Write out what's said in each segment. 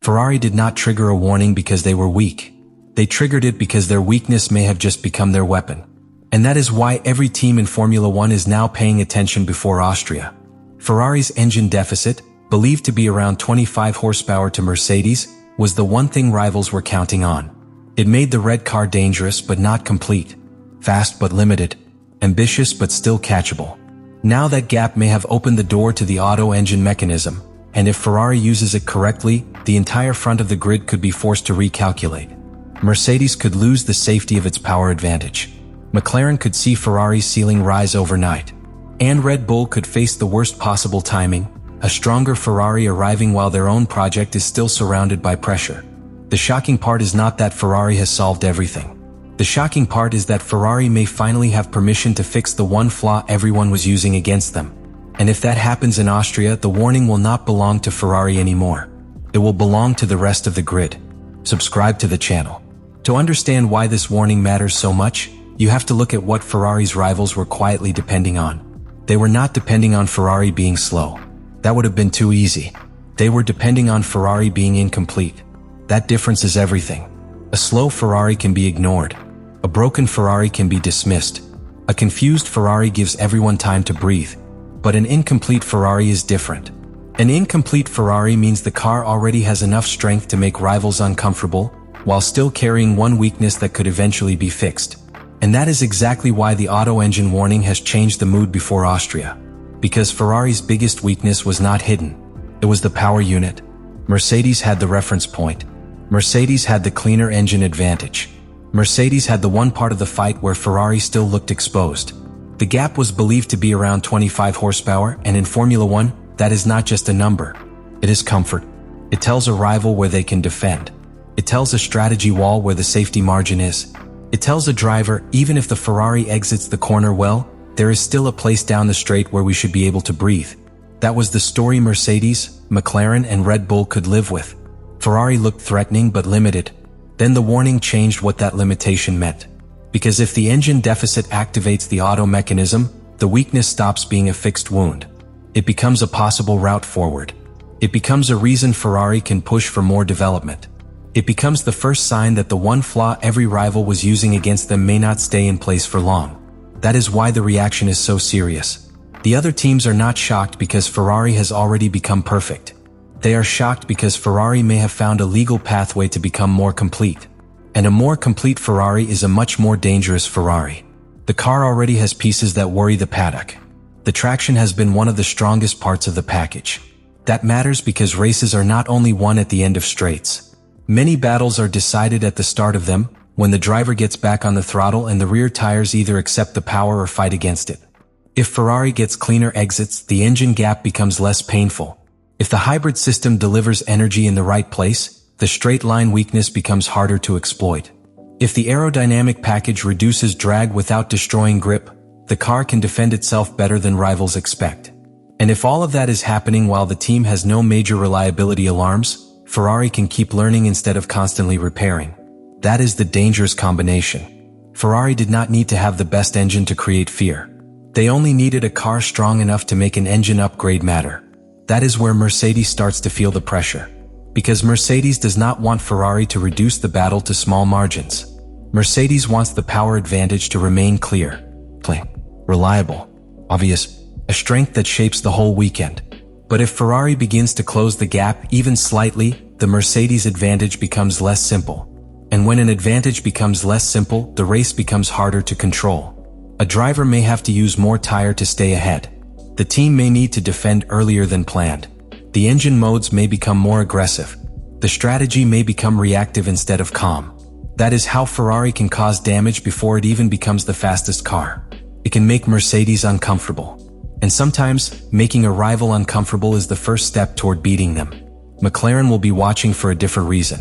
Ferrari did not trigger a warning because they were weak. They triggered it because their weakness may have just become their weapon. And that is why every team in Formula One is now paying attention before Austria. Ferrari's engine deficit, believed to be around 25 horsepower to Mercedes, was the one thing rivals were counting on. It made the red car dangerous but not complete, fast but limited, ambitious but still catchable. Now that gap may have opened the door to the Audo engine mechanism, and if Ferrari uses it correctly, the entire front of the grid could be forced to recalculate. Mercedes could lose the safety of its power advantage. McLaren could see Ferrari's ceiling rise overnight. And Red Bull could face the worst possible timing, a stronger Ferrari arriving while their own project is still surrounded by pressure. The shocking part is not that Ferrari has solved everything. The shocking part is that Ferrari may finally have permission to fix the one flaw everyone was using against them. And if that happens in Austria, the warning will not belong to Ferrari anymore. It will belong to the rest of the grid. Subscribe to the channel. To understand why this warning matters so much, you have to look at what Ferrari's rivals were quietly depending on. They were not depending on Ferrari being slow. That would have been too easy. They were depending on Ferrari being incomplete. That difference is everything. A slow Ferrari can be ignored. A broken Ferrari can be dismissed. A confused Ferrari gives everyone time to breathe. But an incomplete Ferrari is different. An incomplete Ferrari means the car already has enough strength to make rivals uncomfortable, while still carrying one weakness that could eventually be fixed. And that is exactly why the Auto engine warning has changed the mood before Austria. Because Ferrari's biggest weakness was not hidden. It was the power unit. Mercedes had the reference point. Mercedes had the cleaner engine advantage. Mercedes had the one part of the fight where Ferrari still looked exposed. The gap was believed to be around 25 horsepower, and in Formula One, that is not just a number. It is comfort. It tells a rival where they can defend. It tells a strategy wall where the safety margin is. It tells a driver, even if the Ferrari exits the corner well, there is still a place down the straight where we should be able to breathe. That was the story Mercedes, McLaren, and Red Bull could live with. Ferrari looked threatening but limited. Then the warning changed what that limitation meant. Because if the engine deficit activates the Auto mechanism, the weakness stops being a fixed wound. It becomes a possible route forward. It becomes a reason Ferrari can push for more development. It becomes the first sign that the one flaw every rival was using against them may not stay in place for long. That is why the reaction is so serious. The other teams are not shocked because Ferrari has already become perfect. They are shocked because Ferrari may have found a legal pathway to become more complete. And a more complete Ferrari is a much more dangerous Ferrari. The car already has pieces that worry the paddock. The traction has been one of the strongest parts of the package. That matters because races are not only won at the end of straights. Many battles are decided at the start of them, when the driver gets back on the throttle and the rear tires either accept the power or fight against it. If Ferrari gets cleaner exits, the engine gap becomes less painful. If the hybrid system delivers energy in the right place, the straight line weakness becomes harder to exploit. If the aerodynamic package reduces drag without destroying grip, the car can defend itself better than rivals expect. And if all of that is happening while the team has no major reliability alarms, Ferrari can keep learning instead of constantly repairing. That is the dangerous combination. Ferrari did not need to have the best engine to create fear. They only needed a car strong enough to make an engine upgrade matter. That is where Mercedes starts to feel the pressure. Because Mercedes does not want Ferrari to reduce the battle to small margins. Mercedes wants the power advantage to remain clear, reliable, obvious, a strength that shapes the whole weekend. But if Ferrari begins to close the gap even slightly, the Mercedes advantage becomes less simple. And when an advantage becomes less simple, the race becomes harder to control. A driver may have to use more tire to stay ahead. The team may need to defend earlier than planned. The engine modes may become more aggressive. The strategy may become reactive instead of calm. That is how Ferrari can cause damage before it even becomes the fastest car. It can make Mercedes uncomfortable. And sometimes, making a rival uncomfortable is the first step toward beating them. McLaren will be watching for a different reason.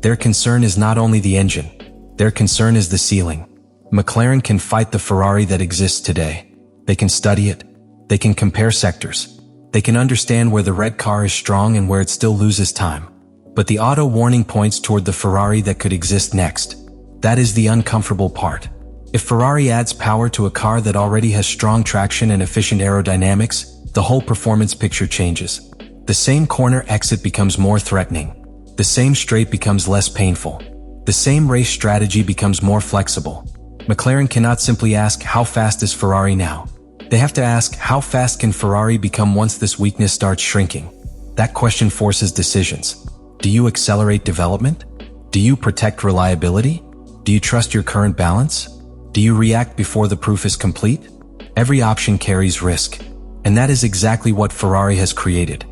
Their concern is not only the engine. Their concern is the ceiling. McLaren can fight the Ferrari that exists today. They can study it. They can compare sectors. They can understand where the red car is strong and where it still loses time. But the Auto warning points toward the Ferrari that could exist next. That is the uncomfortable part. If Ferrari adds power to a car that already has strong traction and efficient aerodynamics, the whole performance picture changes. The same corner exit becomes more threatening. The The same straight becomes less painful. The same race strategy becomes more flexible. McLaren cannot simply ask, how fast is Ferrari now? They have to ask, how fast can Ferrari become once this weakness starts shrinking? That question forces decisions. Do you accelerate development? Do you protect reliability? Do you trust your current balance? Do you react before the proof is complete? Every option carries risk. And that is exactly what Ferrari has created.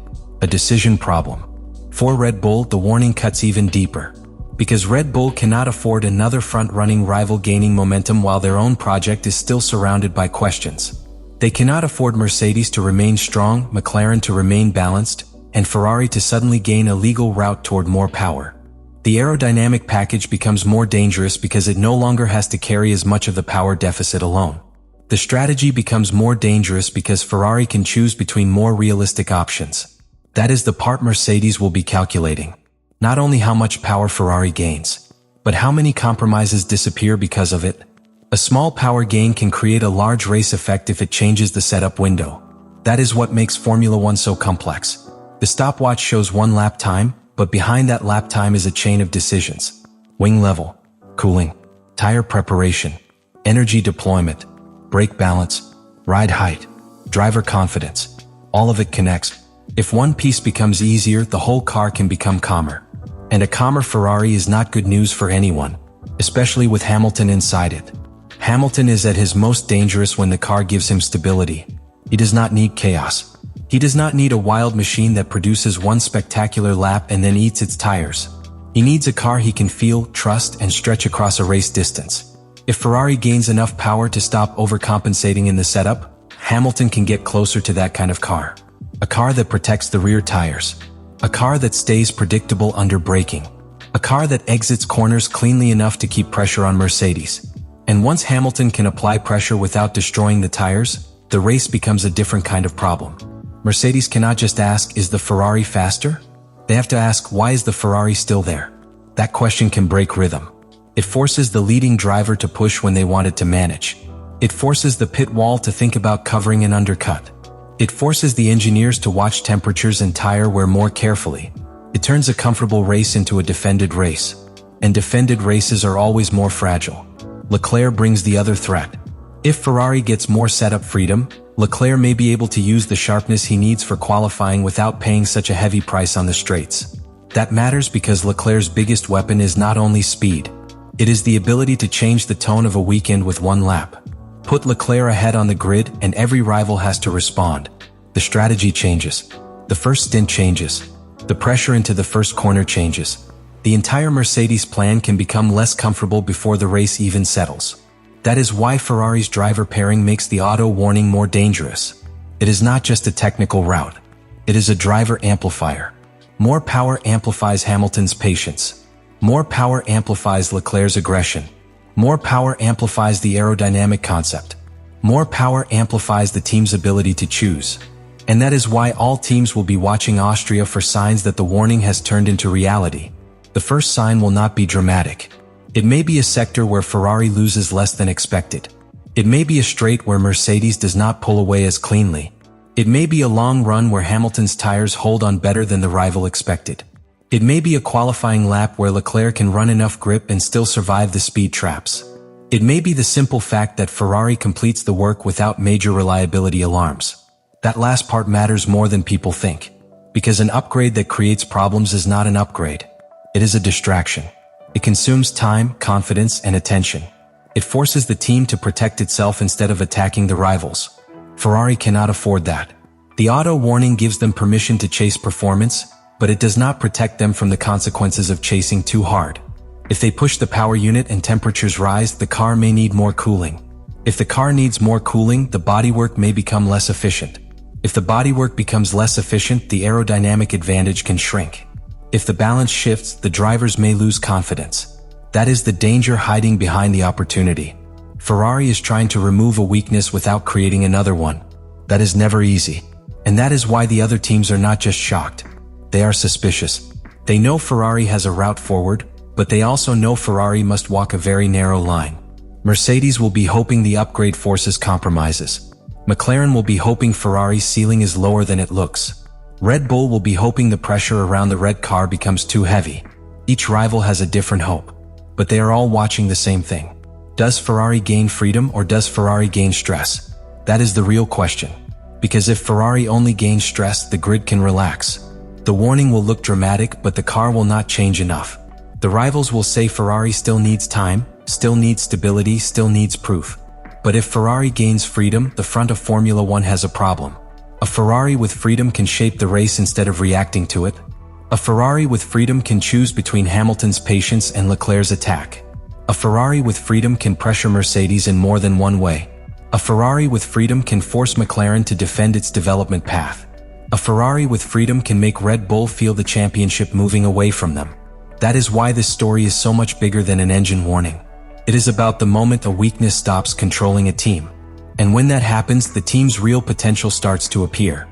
A decision problem. For Red Bull, the warning cuts even deeper. Because Red Bull cannot afford another front-running rival gaining momentum while their own project is still surrounded by questions. They cannot afford Mercedes to remain strong, McLaren to remain balanced, and Ferrari to suddenly gain a legal route toward more power. The aerodynamic package becomes more dangerous because it no longer has to carry as much of the power deficit alone. The strategy becomes more dangerous because Ferrari can choose between more realistic options. That is the part Mercedes will be calculating. Not only how much power Ferrari gains, but how many compromises disappear because of it. A small power gain can create a large race effect if it changes the setup window. That is what makes Formula One so complex. The stopwatch shows one lap time, but behind that lap time is a chain of decisions. Wing level, cooling, tire preparation, energy deployment, brake balance, ride height, driver confidence. All of it connects. If one piece becomes easier, the whole car can become calmer. And a calmer Ferrari is not good news for anyone, especially with Hamilton inside it. Hamilton is at his most dangerous when the car gives him stability. He does not need chaos. He does not need a wild machine that produces one spectacular lap and then eats its tires. He needs a car he can feel, trust, and stretch across a race distance. If Ferrari gains enough power to stop overcompensating in the setup, Hamilton can get closer to that kind of car. A car that protects the rear tires. A car that stays predictable under braking. A car that exits corners cleanly enough to keep pressure on Mercedes. And once Hamilton can apply pressure without destroying the tires, the race becomes a different kind of problem. Mercedes cannot just ask, is the Ferrari faster? They have to ask, why is the Ferrari still there? That question can break rhythm. It forces the leading driver to push when they wanted to manage. It forces the pit wall to think about covering an undercut. It forces the engineers to watch temperatures and tire wear more carefully. It turns a comfortable race into a defended race. And defended races are always more fragile. Leclerc brings the other threat. If Ferrari gets more setup freedom, Leclerc may be able to use the sharpness he needs for qualifying without paying such a heavy price on the straights. That matters because Leclerc's biggest weapon is not only speed. It is the ability to change the tone of a weekend with one lap. Put Leclerc ahead on the grid and every rival has to respond. The strategy changes. The first stint changes. The pressure into the first corner changes. The entire Mercedes plan can become less comfortable before the race even settles. That is why Ferrari's driver pairing makes the auto warning more dangerous. It is not just a technical route. It is a driver amplifier. More power amplifies Hamilton's patience. More power amplifies Leclerc's aggression. More power amplifies the aerodynamic concept. More power amplifies the team's ability to choose. And that is why all teams will be watching Austria for signs that the warning has turned into reality. The first sign will not be dramatic. It may be a sector where Ferrari loses less than expected. It may be a straight where Mercedes does not pull away as cleanly. It may be a long run where Hamilton's tires hold on better than the rival expected. It may be a qualifying lap where Leclerc can run enough grip and still survive the speed traps. It may be the simple fact that Ferrari completes the work without major reliability alarms. That last part matters more than people think. Because an upgrade that creates problems is not an upgrade. It is a distraction. It consumes time, confidence, and attention. It forces the team to protect itself instead of attacking the rivals. Ferrari cannot afford that. The auto warning gives them permission to chase performance, but it does not protect them from the consequences of chasing too hard. If they push the power unit and temperatures rise, the car may need more cooling. If the car needs more cooling, the bodywork may become less efficient. If the bodywork becomes less efficient, the aerodynamic advantage can shrink. If the balance shifts, the drivers may lose confidence. That is the danger hiding behind the opportunity. Ferrari is trying to remove a weakness without creating another one. That is never easy. And that is why the other teams are not just shocked. They are suspicious. They know Ferrari has a route forward, but they also know Ferrari must walk a very narrow line. Mercedes will be hoping the upgrade forces compromises. McLaren will be hoping Ferrari's ceiling is lower than it looks. Red Bull will be hoping the pressure around the red car becomes too heavy. Each rival has a different hope, but they are all watching the same thing. Does Ferrari gain freedom or does Ferrari gain stress? That is the real question. Because if Ferrari only gains stress, the grid can relax. The warning will look dramatic, but the car will not change enough. The rivals will say Ferrari still needs time, still needs stability, still needs proof. But if Ferrari gains freedom, the front of Formula One has a problem. A Ferrari with freedom can shape the race instead of reacting to it. A Ferrari with freedom can choose between Hamilton's patience and Leclerc's attack. A Ferrari with freedom can pressure Mercedes in more than one way. A Ferrari with freedom can force McLaren to defend its development path. A Ferrari with freedom can make Red Bull feel the championship moving away from them. That is why this story is so much bigger than an engine warning. It is about the moment a weakness stops controlling a team. And when that happens, the team's real potential starts to appear.